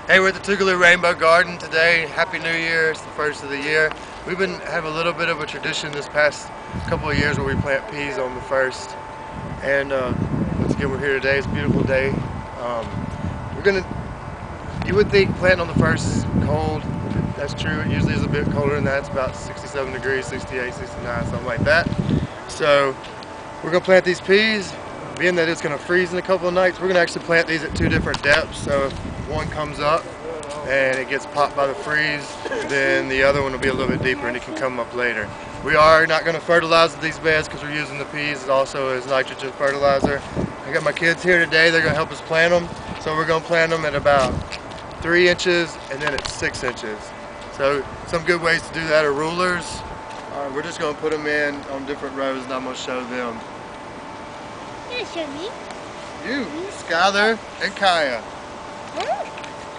Hey, we're at the Tougaloo-Rainbow Garden today. Happy New Year, it's the first of the year. We've been having a little bit of a tradition this past couple of years where we plant peas on the first. And once again, we're here today, it's a beautiful day. You would think planting on the first is cold. That's true, it usually is a bit colder than that. It's about 67 degrees, 68, 69, something like that. So we're gonna plant these peas. Being that it's gonna freeze in a couple of nights, we're gonna actually plant these at two different depths. So if one comes up and it gets popped by the freeze, then the other one will be a little bit deeper and it can come up later. We are not going to fertilize these beds because we're using the peas also as nitrogen fertilizer. I got my kids here today, they're going to help us plant them. So we're going to plant them at about 3 inches and then at 6 inches. So some good ways to do that are rulers. We're just going to put them in on different rows and I'm going to show them. You show me. You, Skylar and Kaya.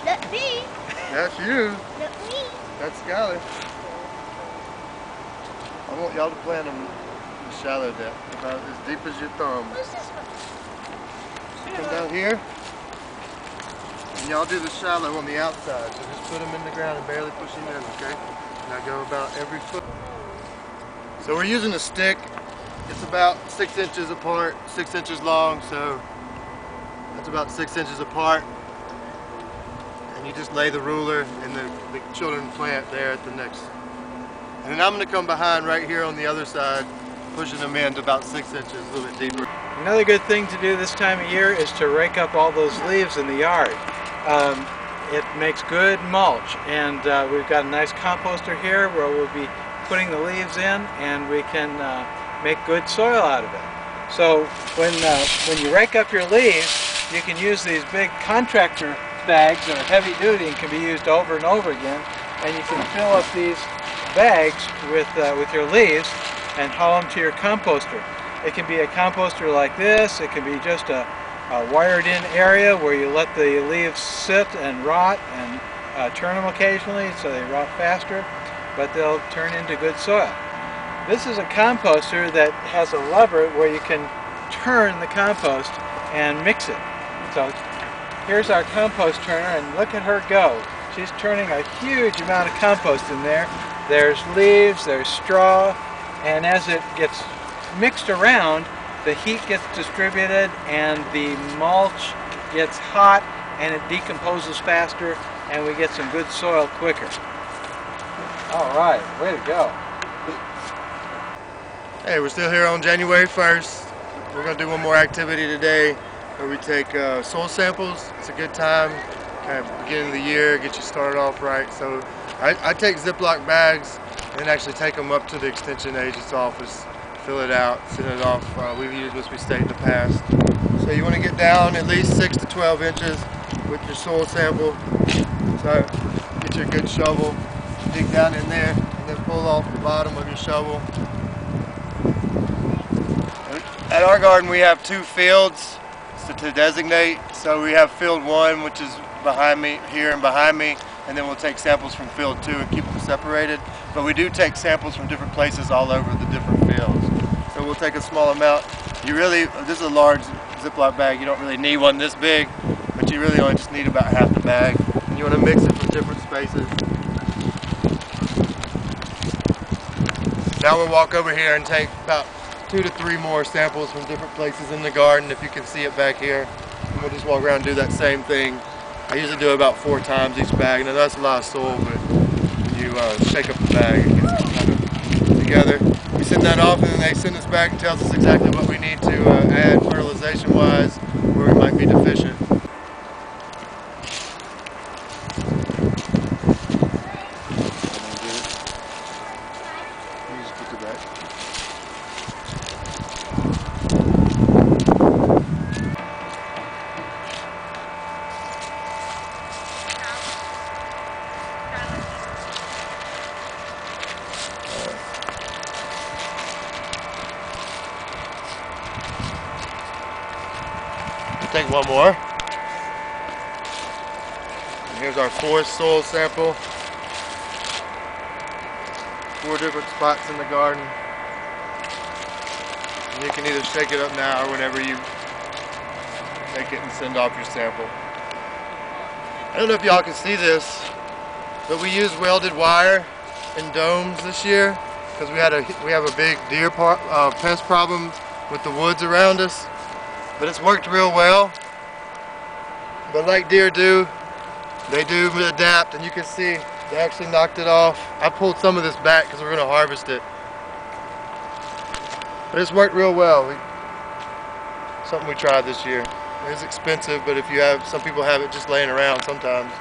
Not me. That's you. Not me. That's Skylar. I want y'all to plant them in shallow depth, about as deep as your thumb. What's this one? Come down here, and y'all do the shallow on the outside. So just put them in the ground and barely push them in, okay? Now go about every foot. So we're using a stick. It's about 6 inches apart, 6 inches long, so that's about 6 inches apart. And you just lay the ruler and the children plant there at the next. And then I'm going to come behind right here on the other side, pushing them in to about 6 inches, a little bit deeper. Another good thing to do this time of year is to rake up all those leaves in the yard. It makes good mulch, and we've got a nice composter here where we'll be putting the leaves in and we can make good soil out of it. So when you rake up your leaves, you can use these big contractor bags that are heavy duty and can be used over and over again, and you can fill up these bags with your leaves and haul them to your composter. It can be a composter like this, it can be just a wired in area where you let the leaves sit and rot and turn them occasionally so they rot faster, but they'll turn into good soil. This is a composter that has a lever where you can turn the compost and mix it. So here's our compost turner, and look at her go. She's turning a huge amount of compost in there. There's leaves, there's straw, and as it gets mixed around, the heat gets distributed and the mulch gets hot and it decomposes faster and we get some good soil quicker. All right, way to go. Hey, we're still here on January 1st. We're going to do one more activity today where we take soil samples. It's a good time, kind of beginning of the year, get you started off right. So I take Ziploc bags and actually take them up to the extension agent's office, fill it out, send it off. We've used this we state in the past. So you want to get down at least 6 to 12 inches with your soil sample. So get your good shovel, dig down in there, and then pull off the bottom of your shovel. At our garden we have 2 fields to designate. So we have field 1, which is behind me here and behind me, and then we'll take samples from field 2 and keep them separated. But we do take samples from different places all over the different fields. So we'll take a small amount. This is a large Ziploc bag, you don't really need one this big, but you really only just need about half the bag. And you want to mix it from different spaces. Now we'll walk over here and take about 2 to 3 more samples from different places in the garden, if you can see it back here. And we'll just walk around and do that same thing. I usually do it about 4 times each bag. Now that's a lot of soil, but when you shake up the bag, it gets kind of together. We send that off and then they send us back and tells us exactly what we need to add fertilization-wise, where we might be deficient. You just put it back. Take one more. And here's our 4th soil sample. 4 different spots in the garden. And you can either shake it up now or whenever you take it and send off your sample. I don't know if y'all can see this, but we used welded wire in domes this year because we have a big deer pest problem with the woods around us. But it's worked real well. But like deer do, they do adapt, and you can see they actually knocked it off. I pulled some of this back because we're going to harvest it. But it's worked real well. Something we tried this year. It is expensive, but if you have, some people have it just laying around sometimes.